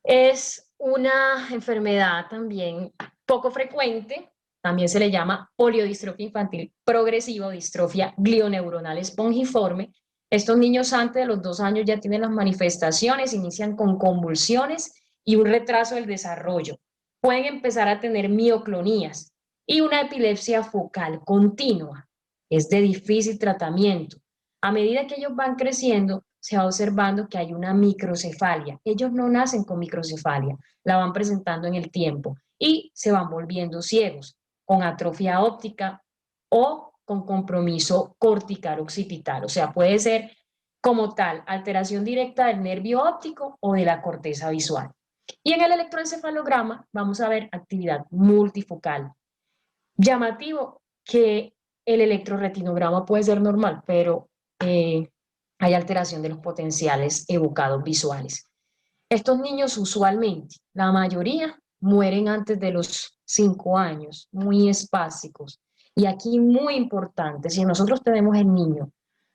es una enfermedad también poco frecuente, también se le llama poliodistrofia infantil progresiva o distrofia glioneuronal espongiforme. Estos niños antes de los 2 años ya tienen las manifestaciones, inician con convulsiones y un retraso del desarrollo. Pueden empezar a tener mioclonías y una epilepsia focal continua. Es de difícil tratamiento. A medida que ellos van creciendo, se va observando que hay una microcefalia. Ellos no nacen con microcefalia, la van presentando en el tiempo y se van volviendo ciegos, con atrofia óptica o con compromiso cortical occipital. O sea, puede ser como tal alteración directa del nervio óptico o de la corteza visual. Y en el electroencefalograma vamos a ver actividad multifocal. Llamativo que el electroretinograma puede ser normal, pero hay alteración de los potenciales evocados visuales. Estos niños usualmente, la mayoría, mueren antes de los 5 años, muy espásicos. Y aquí muy importante, si nosotros tenemos el niño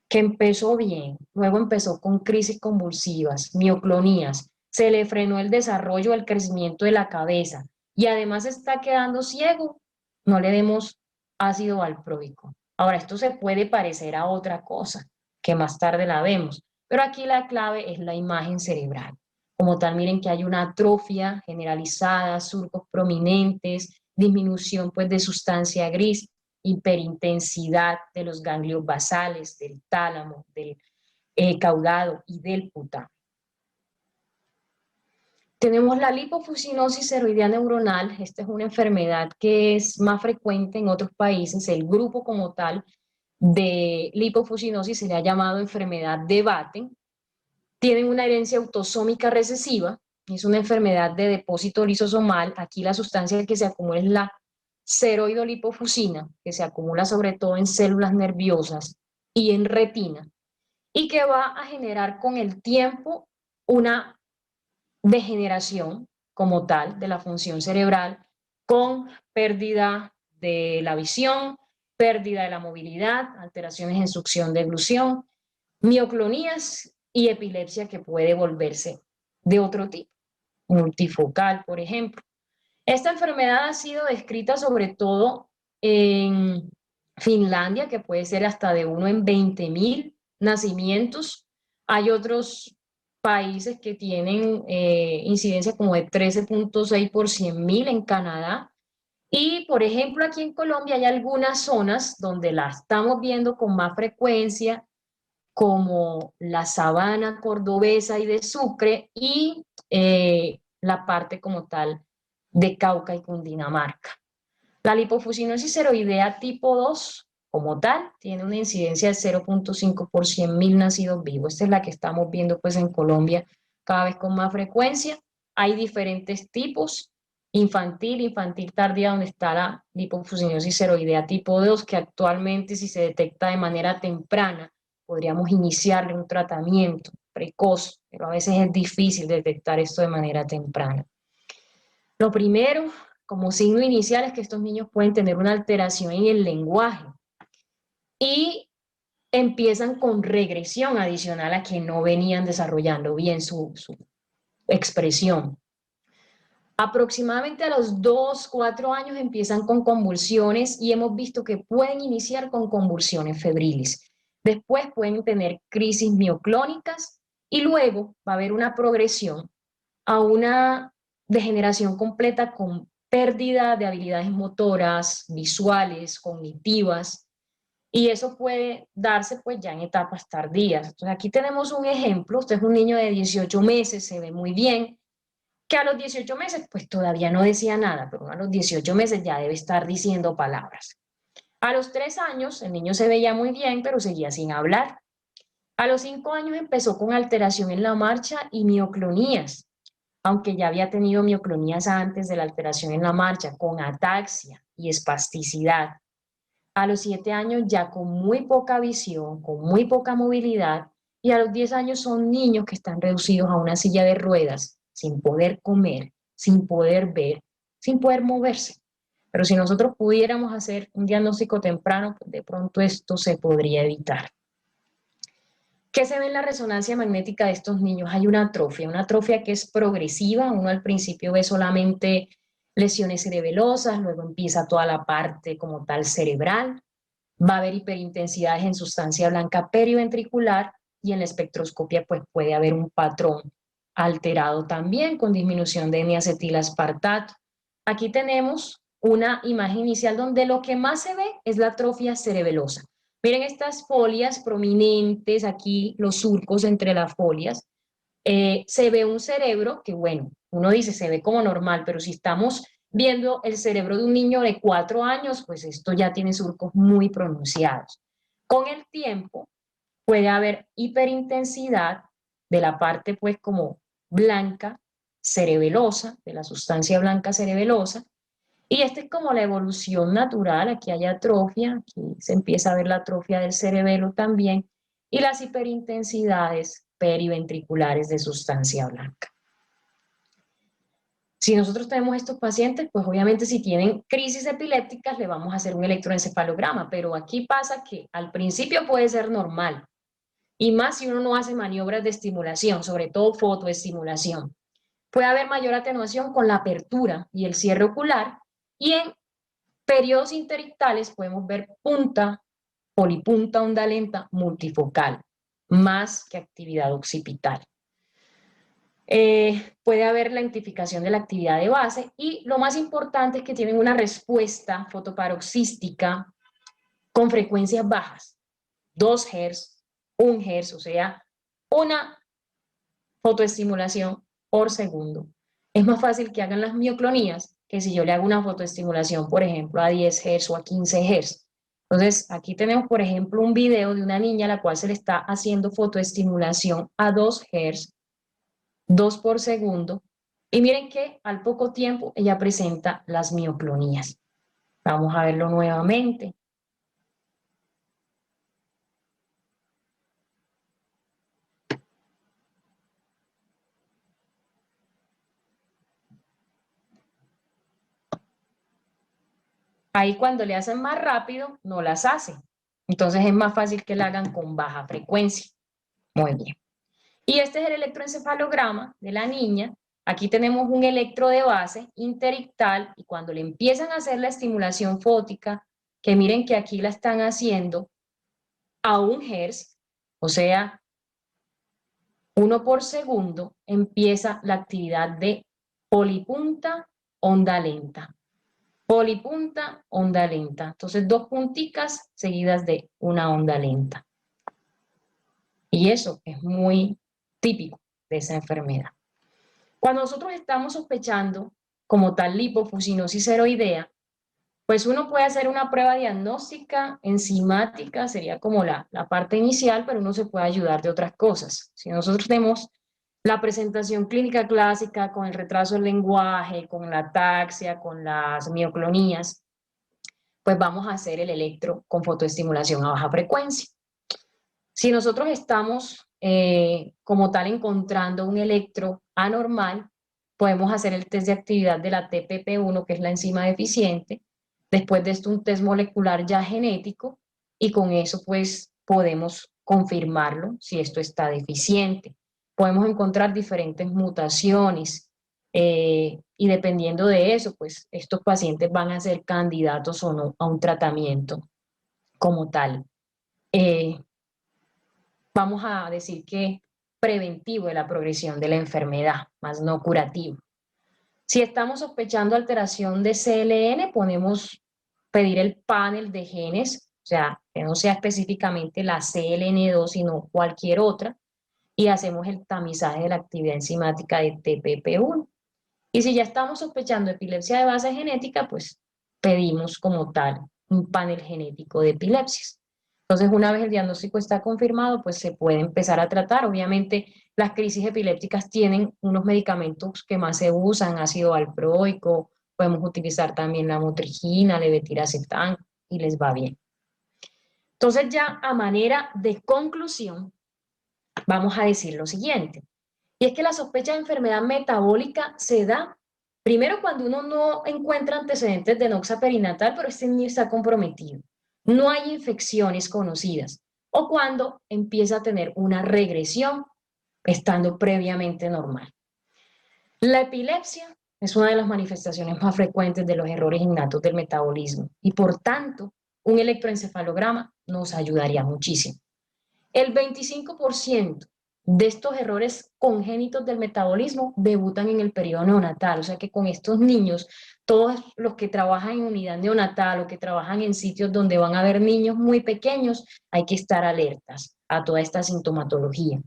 que empezó bien, luego empezó con crisis convulsivas, mioclonías, se le frenó el desarrollo, el crecimiento de la cabeza y además está quedando ciego, no le demos ácido valproico. Ahora, esto se puede parecer a otra cosa, que más tarde la vemos, pero aquí la clave es la imagen cerebral. Como tal, miren que hay una atrofia generalizada, surcos prominentes, disminución pues de sustancia gris, hiperintensidad de los ganglios basales, del tálamo, del caudado y del putamo. Tenemos la lipofuscinosis seroidea neuronal. Esta es una enfermedad que es más frecuente en otros países. El grupo como tal de lipofuscinosis se le ha llamado enfermedad de Batten. Tienen una herencia autosómica recesiva. Es una enfermedad de depósito lisosomal. Aquí la sustancia que se acumula es la seroidolipofusina, que se acumula sobre todo en células nerviosas y en retina, y que va a generar con el tiempo una degeneración como tal de la función cerebral, con pérdida de la visión, pérdida de la movilidad, alteraciones en succión de eglución, mioclonías y epilepsia que puede volverse de otro tipo, multifocal, por ejemplo. Esta enfermedad ha sido descrita sobre todo en Finlandia, que puede ser hasta de 1 en 20.000 nacimientos. Hay otros países que tienen incidencia como de 13.6 por 100.000 en Canadá. Y, por ejemplo, aquí en Colombia hay algunas zonas donde la estamos viendo con más frecuencia, como la sabana cordobesa y de Sucre y la parte como tal de Cauca y Cundinamarca. La lipofuscinosis seroidea tipo 2, como tal, tiene una incidencia de 0.5 por 100.000 nacidos vivos. Esta es la que estamos viendo pues en Colombia cada vez con más frecuencia. Hay diferentes tipos, infantil tardía, donde está la lipofuscinosis seroidea tipo 2, que actualmente si se detecta de manera temprana, podríamos iniciarle un tratamiento precoz, pero a veces es difícil detectar esto de manera temprana. Lo primero, como signo inicial, es que estos niños pueden tener una alteración en el lenguaje y empiezan con regresión adicional a que no venían desarrollando bien su expresión. Aproximadamente a los 2, 4 años empiezan con convulsiones y hemos visto que pueden iniciar con convulsiones febriles. Después pueden tener crisis mioclónicas y luego va a haber una progresión a una degeneración completa con pérdida de habilidades motoras, visuales, cognitivas, y eso puede darse pues ya en etapas tardías. Entonces aquí tenemos un ejemplo. Usted es un niño de 18 meses, se ve muy bien, que a los 18 meses pues todavía no decía nada, pero a los 18 meses ya debe estar diciendo palabras. A los 3 años el niño se veía muy bien, pero seguía sin hablar. A los 5 años empezó con alteración en la marcha y mioclonías, aunque ya había tenido mioclonías antes de la alteración en la marcha, con ataxia y espasticidad. A los 7 años ya con muy poca visión, con muy poca movilidad, y a los 10 años son niños que están reducidos a una silla de ruedas, sin poder comer, sin poder ver, sin poder moverse. Pero si nosotros pudiéramos hacer un diagnóstico temprano, pues de pronto esto se podría evitar. ¿Qué se ve en la resonancia magnética de estos niños? Hay una atrofia que es progresiva. Uno al principio ve solamente lesiones cerebelosas, luego empieza toda la parte como tal cerebral. Va a haber hiperintensidades en sustancia blanca periventricular y en la espectroscopia pues puede haber un patrón alterado también con disminución de N-acetilaspartato. Aquí tenemos una imagen inicial donde lo que más se ve es la atrofia cerebelosa. Miren estas folias prominentes, aquí los surcos entre las folias. Se ve un cerebro que, bueno, uno dice se ve como normal, pero si estamos viendo el cerebro de un niño de 4 años, pues esto ya tiene surcos muy pronunciados. Con el tiempo puede haber hiperintensidad de la parte pues como blanca cerebelosa, de la sustancia blanca cerebelosa, Y esta es como la evolución natural, aquí hay atrofia, aquí se empieza a ver la atrofia del cerebelo también, y las hiperintensidades periventriculares de sustancia blanca. Si nosotros tenemos estos pacientes, pues obviamente si tienen crisis epilépticas le vamos a hacer un electroencefalograma, pero aquí pasa que al principio puede ser normal, y más si uno no hace maniobras de estimulación, sobre todo fotoestimulación. Puede haber mayor atenuación con la apertura y el cierre ocular, y en periodos interictales podemos ver punta, polipunta onda lenta multifocal, más que actividad occipital. Puede haber lentificación de la actividad de base y lo más importante es que tienen una respuesta fotoparoxística con frecuencias bajas, 2 Hz, 1 Hz, o sea, una fotoestimulación por segundo. Es más fácil que hagan las mioclonías que si yo le hago una fotoestimulación, por ejemplo, a 10 Hz o a 15 Hz. Entonces, aquí tenemos, por ejemplo, un video de una niña a la cual se le está haciendo fotoestimulación a 2 Hz, 2 por segundo, y miren que al poco tiempo ella presenta las mioclonías. Vamos a verlo nuevamente. Ahí cuando le hacen más rápido, no las hacen. Entonces es más fácil que la hagan con baja frecuencia. Muy bien. Y este es el electroencefalograma de la niña. Aquí tenemos un electro de base interictal y cuando le empiezan a hacer la estimulación fótica, que miren que aquí la están haciendo a 1 Hz, o sea, 1 por segundo, empieza la actividad de polipunta, onda lenta. Polipunta, onda lenta. Entonces, 2 punticas seguidas de una onda lenta. Y eso es muy típico de esa enfermedad. Cuando nosotros estamos sospechando como tal lipofuscinosis seroidea, pues uno puede hacer una prueba diagnóstica enzimática, sería como la parte inicial, pero uno se puede ayudar de otras cosas. Si nosotros tenemos la presentación clínica clásica con el retraso del lenguaje, con la ataxia, con las mioclonías, pues vamos a hacer el electro con fotoestimulación a baja frecuencia. Si nosotros estamos como tal encontrando un electro anormal, podemos hacer el test de actividad de la TPP1, que es la enzima deficiente. Después de esto, un test molecular ya genético y con eso pues podemos confirmarlo si esto está deficiente. Podemos encontrar diferentes mutaciones y dependiendo de eso, pues estos pacientes van a ser candidatos o no a un tratamiento como tal. Vamos a decir que preventivo de la progresión de la enfermedad, más no curativo. Si estamos sospechando alteración de CLN, podemos pedir el panel de genes, o sea, que no sea específicamente la CLN2, sino cualquier otra, y hacemos el tamizaje de la actividad enzimática de TPP1. Y si ya estamos sospechando epilepsia de base genética, pues pedimos como tal un panel genético de epilepsias. Entonces, una vez el diagnóstico está confirmado, pues se puede empezar a tratar. Obviamente, las crisis epilépticas tienen unos medicamentos que más se usan, ácido valproico, podemos utilizar también la motrigina, levetiracetam, y les va bien. Entonces, ya a manera de conclusión, vamos a decir lo siguiente. Y es que la sospecha de enfermedad metabólica se da primero cuando uno no encuentra antecedentes de noxa perinatal, pero este niño está comprometido. No hay infecciones conocidas. O cuando empieza a tener una regresión estando previamente normal. La epilepsia es una de las manifestaciones más frecuentes de los errores innatos del metabolismo y por tanto un electroencefalograma nos ayudaría muchísimo. El 25% de estos errores congénitos del metabolismo debutan en el periodo neonatal, o sea que con estos niños, todos los que trabajan en unidad neonatal o que trabajan en sitios donde van a haber niños muy pequeños, hay que estar alertas a toda esta sintomatología.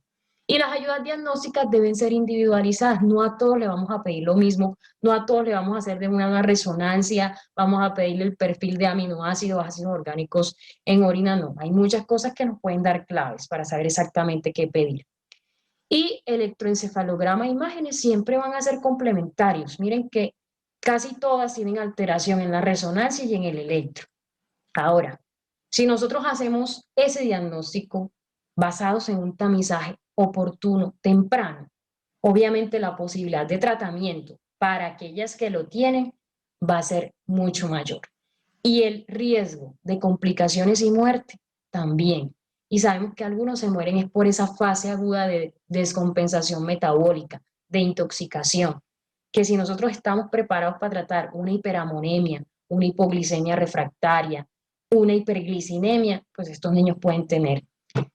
Y las ayudas diagnósticas deben ser individualizadas, no a todos le vamos a pedir lo mismo, no a todos le vamos a hacer de una resonancia, vamos a pedirle el perfil de aminoácidos, ácidos orgánicos en orina, no. Hay muchas cosas que nos pueden dar claves para saber exactamente qué pedir. Y electroencefalograma e imágenes siempre van a ser complementarios. Miren que casi todas tienen alteración en la resonancia y en el electro. Ahora, si nosotros hacemos ese diagnóstico basados en un tamizaje oportuno, temprano, obviamente la posibilidad de tratamiento para aquellas que lo tienen va a ser mucho mayor. Y el riesgo de complicaciones y muerte también. Y sabemos que algunos se mueren es por esa fase aguda de descompensación metabólica, de intoxicación, que si nosotros estamos preparados para tratar una hiperamonemia, una hipoglicemia refractaria, una hiperglicinemia, pues estos niños pueden tener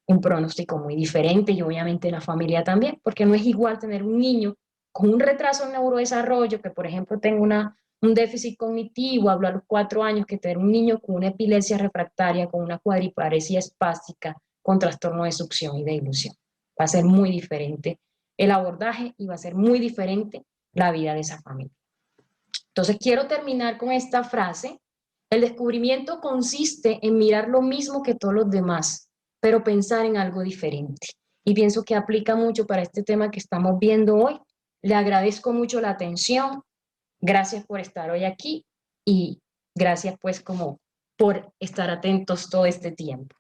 un pronóstico muy diferente y obviamente la familia también, porque no es igual tener un niño con un retraso en neurodesarrollo, que por ejemplo tenga un déficit cognitivo, hablo a los 4 años, que tener un niño con una epilepsia refractaria, con una cuadriparesia espástica, con trastorno de succión y de ilusión. Va a ser muy diferente el abordaje y va a ser muy diferente la vida de esa familia. Entonces quiero terminar con esta frase. El descubrimiento consiste en mirar lo mismo que todos los demás, pero pensar en algo diferente. Y pienso que aplica mucho para este tema que estamos viendo hoy. Le agradezco mucho la atención. Gracias por estar hoy aquí y gracias pues como por estar atentos todo este tiempo.